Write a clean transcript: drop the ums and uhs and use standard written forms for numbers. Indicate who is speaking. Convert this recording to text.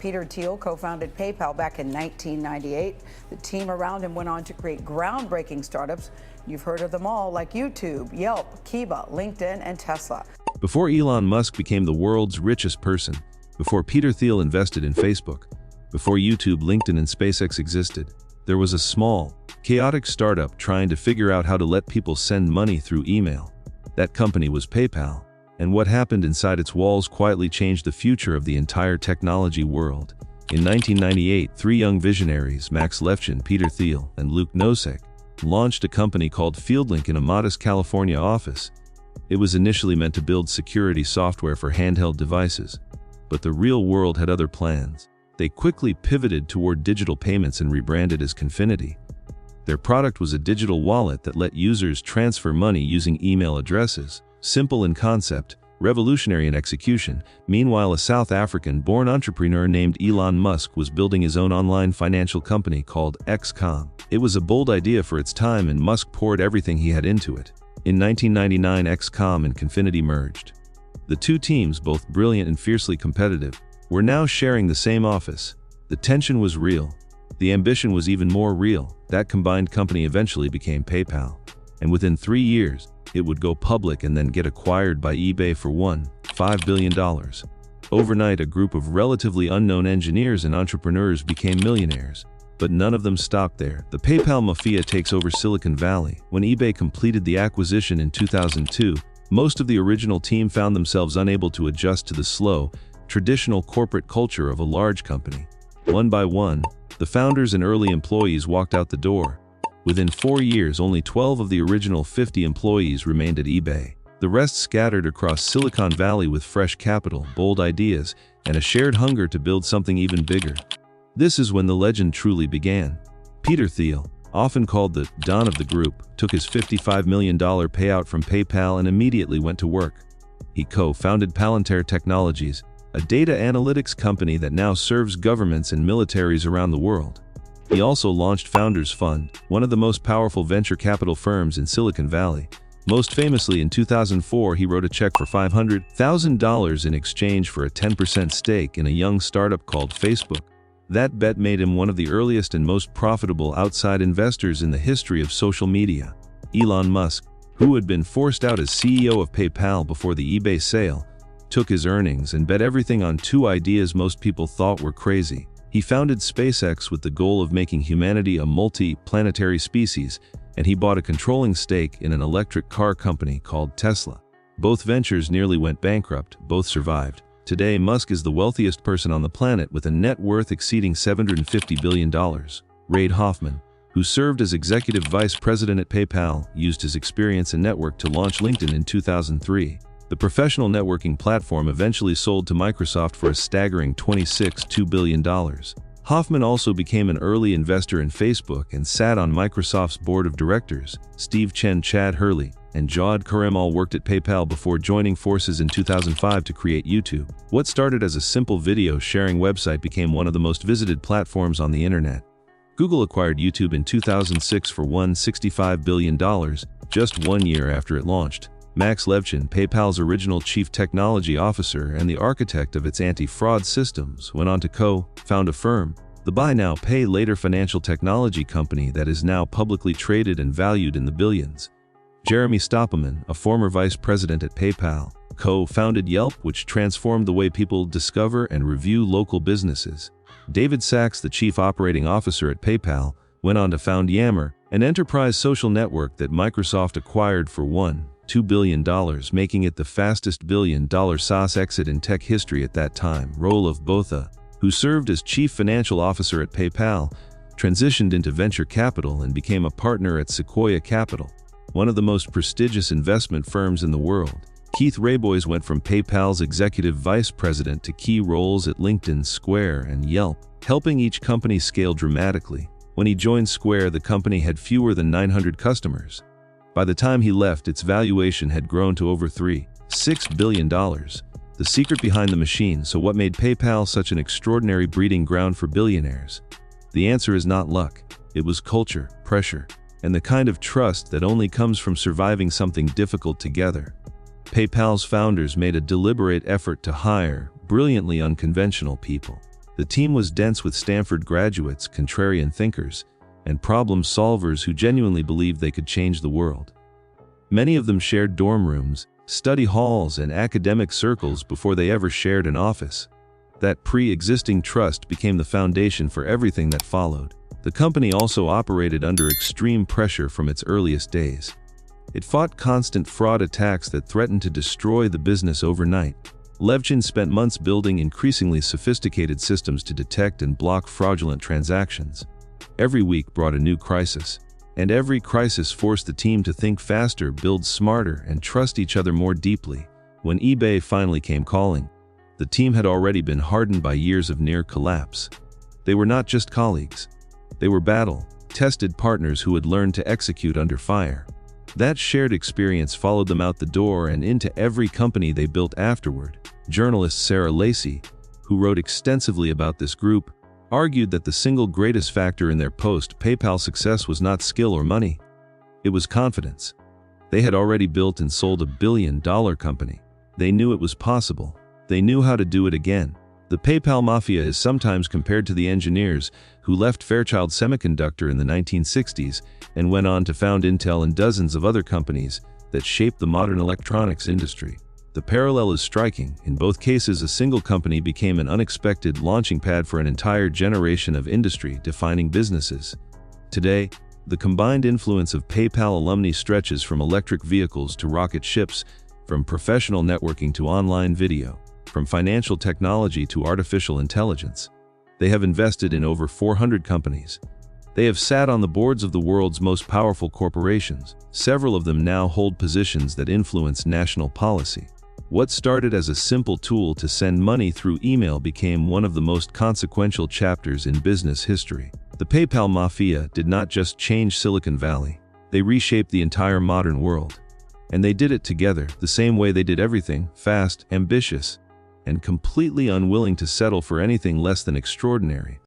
Speaker 1: Peter Thiel co-founded PayPal back in 1998. The team around him went on to create groundbreaking startups. You've heard of them all, like YouTube, Yelp, Kiva, LinkedIn, and Tesla.
Speaker 2: Before Elon Musk became the world's richest person, before Peter Thiel invested in Facebook, before YouTube, LinkedIn, and SpaceX existed, there was a small, chaotic startup trying to figure out how to let people send money through email. That company was PayPal, and what happened inside its walls quietly changed the future of the entire technology world. In 1998, three young visionaries, Max Levchin, Peter Thiel, and Luke Nosek, launched a company called FieldLink in a modest California office. It was initially meant to build security software for handheld devices, but the real world had other plans. They quickly pivoted toward digital payments and rebranded as Confinity. Their product was a digital wallet that let users transfer money using email addresses. Simple in concept, revolutionary in execution. Meanwhile, a South African-born entrepreneur named Elon Musk was building his own online financial company called XCOM. It was a bold idea for its time, and Musk poured everything he had into it. In 1999, XCOM and Confinity merged. The two teams, both brilliant and fiercely competitive, were now sharing the same office. The tension was real. The ambition was even more real. That combined company eventually became PayPal, and within 3 years, it would go public and then get acquired by eBay for $5 billion. Overnight, a group of relatively unknown engineers and entrepreneurs became millionaires. But none of them stopped there. The PayPal Mafia takes over Silicon Valley. When eBay completed the acquisition in 2002, most of the original team found themselves unable to adjust to the slow, traditional corporate culture of a large company. One by one, the founders and early employees walked out the door. Within 4 years, only 12 of the original 50 employees remained at eBay. The rest scattered across Silicon Valley with fresh capital, bold ideas, and a shared hunger to build something even bigger. This is when the legend truly began. Peter Thiel, often called the Don of the group, took his $55 million payout from PayPal and immediately went to work. He co-founded Palantir Technologies, a data analytics company that now serves governments and militaries around the world. He also launched Founders Fund, one of the most powerful venture capital firms in Silicon Valley. Most famously, in 2004, he wrote a check for $500,000 in exchange for a 10% stake in a young startup called Facebook. That bet made him one of the earliest and most profitable outside investors in the history of social media. Elon Musk, who had been forced out as CEO of PayPal before the eBay sale, took his earnings and bet everything on two ideas most people thought were crazy. He founded SpaceX with the goal of making humanity a multi-planetary species, and he bought a controlling stake in an electric car company called Tesla. Both ventures nearly went bankrupt, both survived. Today, Musk is the wealthiest person on the planet with a net worth exceeding $750 billion. Reid Hoffman, who served as executive vice president at PayPal, used his experience and network to launch LinkedIn in 2003. The professional networking platform eventually sold to Microsoft for a staggering $26.2 billion. Hoffman also became an early investor in Facebook and sat on Microsoft's board of directors. Steve Chen, Chad Hurley, and Jawed Karim all worked at PayPal before joining forces in 2005 to create YouTube. What started as a simple video sharing website became one of the most visited platforms on the internet. Google acquired YouTube in 2006 for $165 billion, just 1 year after it launched. Max Levchin, PayPal's original chief technology officer and the architect of its anti-fraud systems, went on to co-found a firm, the buy now pay later financial technology company that is now publicly traded and valued in the billions. Jeremy Stoppelman, a former vice president at PayPal, co-founded Yelp, which transformed the way people discover and review local businesses. David Sachs, the chief operating officer at PayPal, went on to found Yammer, an enterprise social network that Microsoft acquired for $2 billion, making it the fastest billion-dollar SaaS exit in tech history at that time. Roelof Botha, who served as chief financial officer at PayPal, transitioned into venture capital and became a partner at Sequoia Capital, one of the most prestigious investment firms in the world. Keith Rabois went from PayPal's executive vice president to key roles at LinkedIn, Square, and Yelp, helping each company scale dramatically. When he joined Square, the company had fewer than 900 customers. By the time he left, its valuation had grown to over $6 billion. The secret behind the machine. So what made PayPal such an extraordinary breeding ground for billionaires? The answer is not luck. It was culture, pressure, and the kind of trust that only comes from surviving something difficult together. PayPal's founders made a deliberate effort to hire brilliantly unconventional people. The team was dense with Stanford graduates, contrarian thinkers, and problem solvers who genuinely believed they could change the world. Many of them shared dorm rooms, study halls, and academic circles before they ever shared an office. That pre-existing trust became the foundation for everything that followed. The company also operated under extreme pressure from its earliest days. It fought constant fraud attacks that threatened to destroy the business overnight. Levchin spent months building increasingly sophisticated systems to detect and block fraudulent transactions. Every week brought a new crisis, and every crisis forced the team to think faster, build smarter, and trust each other more deeply. When eBay finally came calling, the team had already been hardened by years of near collapse. They were not just colleagues. They were battle-tested partners who had learned to execute under fire. That shared experience followed them out the door and into every company they built afterward. Journalist Sarah Lacey, who wrote extensively about this group, argued that the single greatest factor in their post-PayPal success was not skill or money. It was confidence. They had already built and sold $1 billion company. They knew it was possible. They knew how to do it again. The PayPal Mafia is sometimes compared to the engineers who left Fairchild Semiconductor in the 1960s and went on to found Intel and dozens of other companies that shaped the modern electronics industry. The parallel is striking. In both cases, a single company became an unexpected launching pad for an entire generation of industry-defining businesses. Today, the combined influence of PayPal alumni stretches from electric vehicles to rocket ships, from professional networking to online video, from financial technology to artificial intelligence. They have invested in over 400 companies. They have sat on the boards of the world's most powerful corporations. Several of them now hold positions that influence national policy. What started as a simple tool to send money through email became one of the most consequential chapters in business history. The PayPal Mafia did not just change Silicon Valley. They reshaped the entire modern world. And they did it together, the same way they did everything: fast, ambitious, and completely unwilling to settle for anything less than extraordinary.